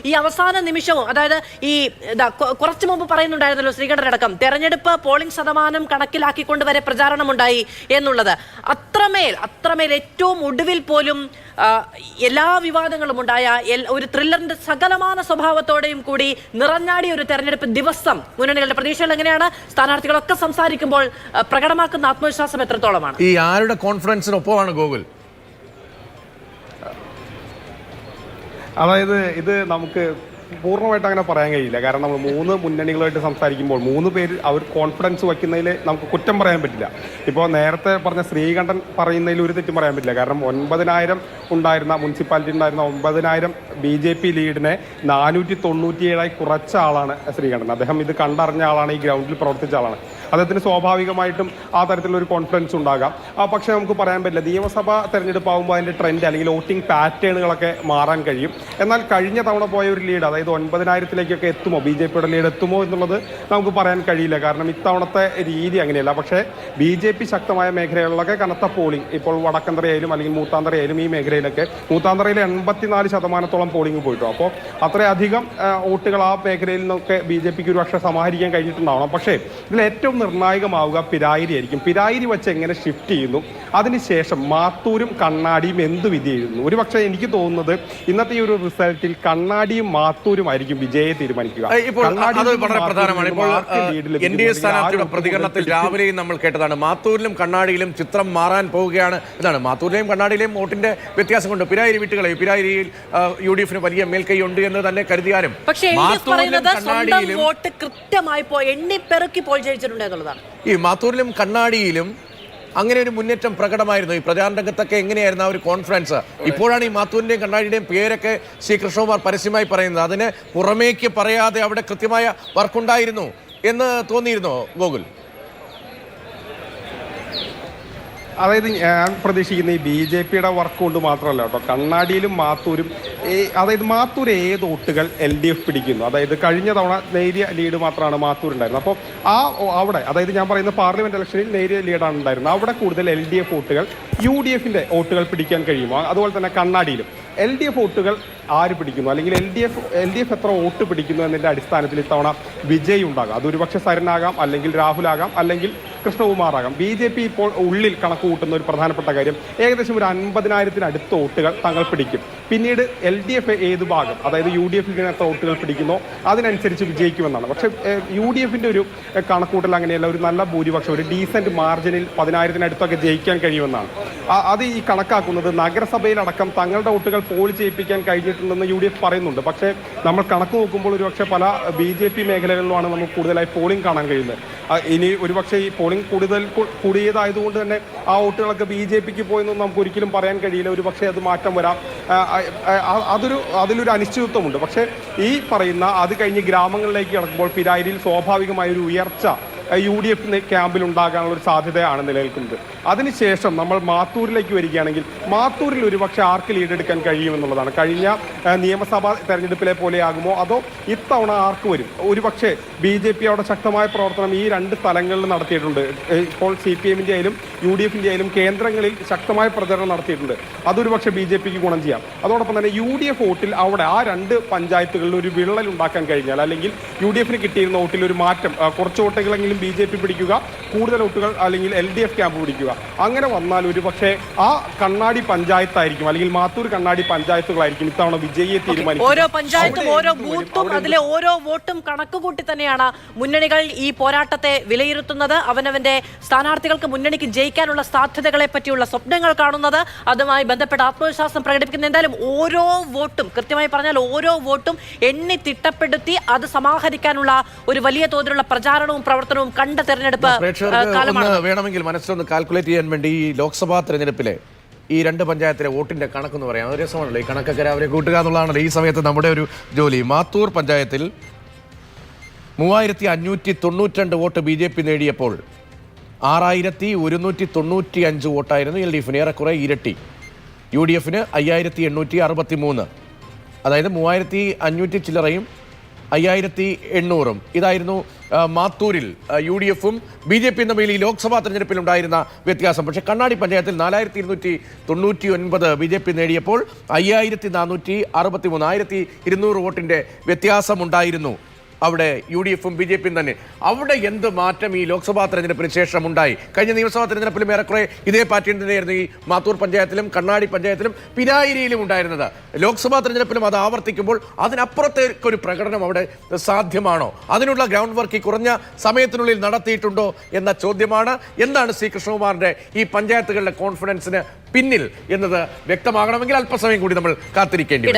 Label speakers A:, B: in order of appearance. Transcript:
A: ഈ അവസാന നിമിഷവും, അതായത് ഈ കുറച്ചു മുമ്പ് പറയുന്നുണ്ടായിരുന്നല്ലോ ശ്രീകണ്ഠനടക്കം, തെരഞ്ഞെടുപ്പ് പോളിംഗ് ശതമാനം കണക്കിലാക്കിക്കൊണ്ട് വരെ പ്രചാരണമുണ്ടായി എന്നുള്ളത്. അത്രമേൽ ഏറ്റവും ഒടുവിൽ പോലും എല്ലാ വിവാദങ്ങളും ഉണ്ടായ ഒരു ത്രില്ലറിന്റെ സകലമാന സ്വഭാവത്തോടെയും കൂടി നിറഞ്ഞാടിയ ഒരു തെരഞ്ഞെടുപ്പ് ദിവസം മുന്നണികളുടെ പ്രതീക്ഷകൾ എങ്ങനെയാണ്? സ്ഥാനാർത്ഥികളൊക്കെ സംസാരിക്കുമ്പോൾ പ്രകടമാക്കുന്ന ആത്മവിശ്വാസം എത്രത്തോളമാണ്?
B: ഈ ആരുടെ കോൺഫിഡൻസിനൊപ്പമാണ് ഗോകുൽ?
C: അതായത് ഇത് നമുക്ക് പൂർണ്ണമായിട്ട് അങ്ങനെ പറയാൻ കഴിയില്ല. കാരണം നമ്മൾ 3 മുന്നണികളുമായിട്ട് സംസാരിക്കുമ്പോൾ 3 പേര് അവർ കോൺഫിഡൻസ് വയ്ക്കുന്നതിൽ നമുക്ക് കുറ്റം പറയാൻ പറ്റില്ല. ഇപ്പോൾ നേരത്തെ പറഞ്ഞ ശ്രീകണ്ഠൻ പറയുന്നതിൽ ഒരു തെറ്റും പറയാൻ പറ്റില്ല. കാരണം 9,000 ഉണ്ടായിരുന്ന മുനിസിപ്പാലിറ്റി ഉണ്ടായിരുന്ന 9,000 BJP ലീഡിനെ 497 കുറച്ച ആളാണ് ശ്രീകണ്ഠൻ. അദ്ദേഹം ഇത് കണ്ടറിഞ്ഞ ആളാണ്, ഈ ഗ്രൗണ്ടിൽ പ്രവർത്തിച്ച ആളാണ്. അദ്ദേഹത്തിന് സ്വാഭാവികമായിട്ടും ആ തരത്തിലൊരു കോൺഫിഡൻസ് ഉണ്ടാകാം. പക്ഷേ നമുക്ക് പറയാൻ പറ്റില്ല. നിയമസഭാ തെരഞ്ഞെടുപ്പ് ആകുമ്പോൾ അതിൻ്റെ ട്രെൻഡ് അല്ലെങ്കിൽ വോട്ടിംഗ് പാറ്റേണുകളൊക്കെ മാറാൻ കഴിയും. എന്നാൽ കഴിഞ്ഞ തവണ പോയ ഒരു ലീഡ്, അതായത് 9,000-ലേക്കൊക്കെ എത്തുമോ, BJPയുടെ ലീഡ് എത്തുമോ എന്നുള്ളത് നമുക്ക് പറയാൻ കഴിയില്ല. കാരണം ഇത്തവണത്തെ രീതി അങ്ങനെയല്ല. പക്ഷേ BJP ശക്തമായ മേഖലകളിലൊക്കെ കനത്ത പോളിംഗ്, ഇപ്പോൾ വടക്കന്തറയായാലും അല്ലെങ്കിൽ മൂത്താന്തറയായാലും ഈ മേഖലയിലൊക്കെ, മൂത്താന്തറയിൽ 84% പോളിംഗ് പോയിട്ടു. അപ്പോൾ അത്രയധികം വോട്ടുകൾ ആ മേഖലയിൽ നിന്നൊക്കെ BJPക്ക് ഒരു പക്ഷേ സമാഹരിക്കാൻ കഴിഞ്ഞിട്ടുണ്ടാവണം. പക്ഷേ ഇതിൽ ഏറ്റവും നിർണായകമാവുക പിരായിരി ആയിരിക്കും. പിരായിരി വെച്ച് എങ്ങനെ ഷിഫ്റ്റ് ചെയ്യുന്നു, അതിനുശേഷം മാത്തൂരും കണ്ണാടിയും എന്ത് വിധി എഴുതുന്നു. ഒരു പക്ഷേ എനിക്ക് തോന്നുന്നത് ഇന്നത്തെ ഈ ഒരു റിസൾട്ടിൽ കണ്ണാടിയും മാത്തൂരും ആയിരിക്കും വിജയെ തീരുമാനിക്കുക.
B: വളരെ പ്രധാനമാണ്. ഇപ്പോൾ NDA സ്ഥാനാർത്ഥിയുടെ പ്രതികരണത്തിൽ രാവിലെയും നമ്മൾ കേട്ടതാണ്, മാത്തൂരിലും കണ്ണാടിയിലും ചിത്രം മാറാൻ പോവുകയാണ് എന്നാണ്. മാത്തൂരിലെയും കണ്ണാടിയിലെയും വോട്ടിന്റെ വ്യത്യാസം കൊണ്ട് പിരായിരി വിട്ടുകളയും. പിരായിരിയിൽ UDF-ന് വലിയ മേൽക്കൈ ഉണ്ട് എന്ന് തന്നെ കരുതിയാലും
A: വോട്ട് കൃത്യമായി എണ്ണിപ്പെറുക്കി പോൾ ജയിച്ചിട്ടുണ്ട് എന്നുള്ളതാണ്.
B: ഈ മാത്തൂരിലും കണ്ണാടിയിലും അങ്ങനെ ഒരു മുന്നേറ്റം പ്രകടമായിരുന്നു. ഈ പ്രചാരണ രംഗത്തൊക്കെ എങ്ങനെയായിരുന്നു ആ ഒരു കോൺഫിഡൻസ്? ഇപ്പോഴാണ് ഈ മാത്തൂരിന്റെയും കണ്ണാടിയുടെയും പേരൊക്കെ ശ്രീ കൃഷ്ണകുമാർ പരസ്യമായി പറയുന്നത്. അതിന് പുറമേക്ക് പറയാതെ അവിടെ കൃത്യമായ വർക്കുണ്ടായിരുന്നു എന്ന് തോന്നിയിരുന്നോ ഗോകുൽ?
C: അതായത് ഞാൻ പ്രതീക്ഷിക്കുന്ന ഈ BJPയുടെ വർക്ക് കൊണ്ട് മാത്രമല്ല കേട്ടോ, കണ്ണാടിയിലും മാത്തൂരും, അതായത് മാത്തൂർ ഏത് വോട്ടുകൾ LDF പിടിക്കുന്നു. അതായത് കഴിഞ്ഞ തവണ നേരിയ ലീഡ് മാത്രമാണ് മാത്തൂർ ഉണ്ടായിരുന്നത്. അപ്പോൾ അവിടെ, അതായത് ഞാൻ പറയുന്ന പാർലമെന്റ് ഇലക്ഷനിൽ നേരിയ ലീഡാണ് ഉണ്ടായിരുന്നത്. അവിടെ കൂടുതൽ LDF വോട്ടുകൾ UDF-ന്റെ വോട്ടുകൾ പിടിക്കാൻ കഴിയുമോ? അതുപോലെ തന്നെ കണ്ണാടിയിലും LDF വോട്ടുകൾ ആര് പിടിക്കുന്നു, അല്ലെങ്കിൽ LDF എത്ര വോട്ട് പിടിക്കുന്നു എന്നതിൻ്റെ അടിസ്ഥാനത്തിൽ ഇത്തവണ വിജയ് ഉണ്ടാകാം. അതൊരു പക്ഷേ സരനാകാം, അല്ലെങ്കിൽ രാഹുലാകാം, അല്ലെങ്കിൽ കൃഷ്ണകുമാറാകാം. BJP ഇപ്പോൾ ഉള്ളിൽ കണക്ക് കൂട്ടുന്ന ഒരു പ്രധാനപ്പെട്ട കാര്യം, ഏകദേശം ഒരു 50,000-അടുത്ത വോട്ടുകൾ തങ്ങൾ പിടിക്കും. പിന്നീട് LDF ഏത് ഭാഗം, അതായത് UDF-ന് എത്ര വോട്ടുകൾ പിടിക്കുന്നോ അതിനനുസരിച്ച് വിജയിക്കുമെന്നാണ്. പക്ഷേ UDF-ന്റെ ഒരു കണക്കൂട്ടൽ അങ്ങനെയല്ല. ഒരു നല്ല ഭൂരിപക്ഷം, ഒരു ഡീസൻറ്റ് മാർജിനിൽ 10,000-അടുത്തൊക്കെ ജയിക്കാൻ കഴിയുമെന്നാണ്. അത് ഈ കണക്കാക്കുന്നത് നഗരസഭയിലടക്കം തങ്ങളുടെ വോട്ടുകൾ പോൾ ചെയ്യിപ്പിക്കാൻ കഴിഞ്ഞിട്ടുണ്ടെന്ന് UDF പറയുന്നുണ്ട്. പക്ഷേ നമ്മൾ കണക്ക് നോക്കുമ്പോൾ ഒരുപക്ഷെ പല BJP മേഖലകളിലുമാണ് നമുക്ക് കൂടുതലായി പോളിംഗ് കാണാൻ കഴിയുന്നത്. ഇനി ഒരുപക്ഷെ ഈ പോളിംഗ് കൂടിയതായതുകൊണ്ട് തന്നെ ആ വോട്ടുകളൊക്കെ BJPക്ക് പോയെന്നൊന്നും നമുക്ക് ഒരിക്കലും പറയാൻ കഴിയില്ല. ഒരു പക്ഷേ അത് മാറ്റം വരാം. അതിലൊരു അനിശ്ചിതത്വമുണ്ട്. പക്ഷേ ഈ പറയുന്ന അത് കഴിഞ്ഞ് ഗ്രാമങ്ങളിലേക്ക് കടക്കുമ്പോൾ പിരായിരിയിൽ സ്വാഭാവികമായൊരു ഉയർച്ച UDF ക്യാമ്പിൽ ഉണ്ടാകാനുള്ള ഒരു സാധ്യതയാണ് നിലനിൽക്കുന്നത്. അതിനുശേഷം നമ്മൾ മാത്തൂരിലേക്ക് വരികയാണെങ്കിൽ മാത്തൂരിൽ ഒരുപക്ഷെ ആർക്ക് ലീഡ് എടുക്കാൻ കഴിയുമെന്നുള്ളതാണ്. കഴിഞ്ഞ നിയമസഭാ തെരഞ്ഞെടുപ്പിലെ പോലെയാകുമോ, അതോ ഇത്തവണ ആർക്ക് വരും? ഒരുപക്ഷെ BJP അവിടെ ശക്തമായ പ്രവർത്തനം ഈ 2 സ്ഥലങ്ങളിൽ നടത്തിയിട്ടുണ്ട്. ഇപ്പോൾ CPM-ന്റെ ആയാലും UDF-ന്റെ ആയാലും കേന്ദ്രങ്ങളിൽ ശക്തമായ പ്രചരണം നടത്തിയിട്ടുണ്ട്. അതൊരു പക്ഷേ BJPക്ക് ഗുണം ചെയ്യാം. അതോടൊപ്പം തന്നെ UDF വോട്ടിൽ അവിടെ ആ 2 പഞ്ചായത്തുകളിൽ ഒരു വിള്ളൽ ഉണ്ടാക്കാൻ കഴിഞ്ഞാൽ, അല്ലെങ്കിൽ UDF-ന് കിട്ടിയിരുന്ന വോട്ടിൽ ഒരു മാറ്റം, കുറച്ച് വോട്ടുകളെങ്കിലും BJP പിടിക്കുക, കൂടുതൽ വോട്ടുകൾ അല്ലെങ്കിൽ LDF ക്യാമ്പ് പിടിക്കുക, അങ്ങനെ വന്നാൽ ഒരു പക്ഷേ ആ കണ്ണാടി പഞ്ചായത്തായിരിക്കും, അല്ലെങ്കിൽ മാത്തൂർ കണ്ണാടി പഞ്ചായത്തുകളായിരിക്കും ഇത്തവണ വിജയിയെ തീരുമാനിക്കും.
A: ഓരോ പഞ്ചായത്തും ഓരോ ബൂത്തും അതിലെ ഓരോ വോട്ടും കണക്കുകൂട്ടി തന്നെയാണ് മുന്നണികൾ ഈ പോരാട്ടത്തെ വിലയിരുത്തുന്നത്. അവനവന്റെ സ്ഥാനാർത്ഥികൾക്ക് മുന്നണിക്ക് ജയിക്കാനുള്ള സാധ്യതകളെ പറ്റിയുള്ള സ്വപ്നങ്ങൾ കാണുന്നത്, അതുമായി ബന്ധപ്പെട്ട ആത്മവിശ്വാസം പ്രകടിപ്പിക്കുന്ന. എന്തായാലും ഓരോ വോട്ടും, കൃത്യമായി പറഞ്ഞാൽ ഓരോ വോട്ടും എണ്ണി തിട്ടപ്പെടുത്തി അത് സമാഹരിക്കാനുള്ള ഒരു വലിയ തോതിലുള്ള പ്രചാരണവും പ്രവർത്തനവും കണ്ട തെരഞ്ഞെടുപ്പ്
B: വേണമെങ്കിൽ മനസ്സിലൊന്ന് കാൽക്കുലേറ്റ് ചെയ്യാൻ വേണ്ടി ഈ ലോക്സഭാ തെരഞ്ഞെടുപ്പിലെ ഈ 2 പഞ്ചായത്തിലെ വോട്ടിന്റെ കണക്കെന്ന് പറയാം. അത് രസമാണല്ലോ, ഈ കണക്കൊക്കെ രാവിലെ കൂട്ടുക എന്നുള്ളതാണല്ലോ ഈ സമയത്ത് നമ്മുടെ ഒരു ജോലി. മാത്തൂർ പഞ്ചായത്തിൽ 3592 വോട്ട് BJP നേടിയപ്പോൾ 6195 വോട്ടായിരുന്നു LDF-ന്, ഏറെക്കുറെ ഇരട്ടി. UDF-ന് 5863, അതായത് 3500 ചില്ലറയും 5800. ഇതായിരുന്നു മാത്തൂരിൽ UDF-ഉം BJP-യും തമ്മിൽ ഈ ലോക്സഭാ തെരഞ്ഞെടുപ്പിൽ ഉണ്ടായിരുന്ന വ്യത്യാസം. പക്ഷേ കണ്ണാടി പഞ്ചായത്തിൽ 4299 BJP നേടിയപ്പോൾ 5463 1200 വോട്ടിന്റെ വ്യത്യാസമുണ്ടായിരുന്നു. അവിടെ UDF-ഉം BJP-യും തന്നെ. അവിടെ എന്ത് മാറ്റം ഈ ലോക്സഭാ തെരഞ്ഞെടുപ്പിന് ശേഷം ഉണ്ടായി? കഴിഞ്ഞ നിയമസഭാ തെരഞ്ഞെടുപ്പിലും ഏറെക്കുറെ ഇതേ പാറ്റേൺ തന്നെയായിരുന്നു ഈ മാത്തൂർ പഞ്ചായത്തിലും കണ്ണാടി പഞ്ചായത്തിലും പിരായിരിയിലും ഉണ്ടായിരുന്നത്. ലോക്സഭാ തെരഞ്ഞെടുപ്പിലും അത് ആവർത്തിക്കുമ്പോൾ അതിനപ്പുറത്തേക്കൊരു പ്രകടനം അവിടെ സാധ്യമാണോ? അതിനുള്ള ഗ്രൗണ്ട് വർക്ക് ഈ കുറഞ്ഞ സമയത്തിനുള്ളിൽ നടത്തിയിട്ടുണ്ടോ എന്ന ചോദ്യമാണ്. എന്താണ് സി കൃഷ്ണകുമാറിന്റെ ഈ പഞ്ചായത്തുകളുടെ കോൺഫിഡൻസിന് പിന്നിൽ എന്നത് വ്യക്തമാകണമെങ്കിൽ അല്പസമയം കൂടി നമ്മൾ കാത്തിരിക്കേണ്ടി വരും.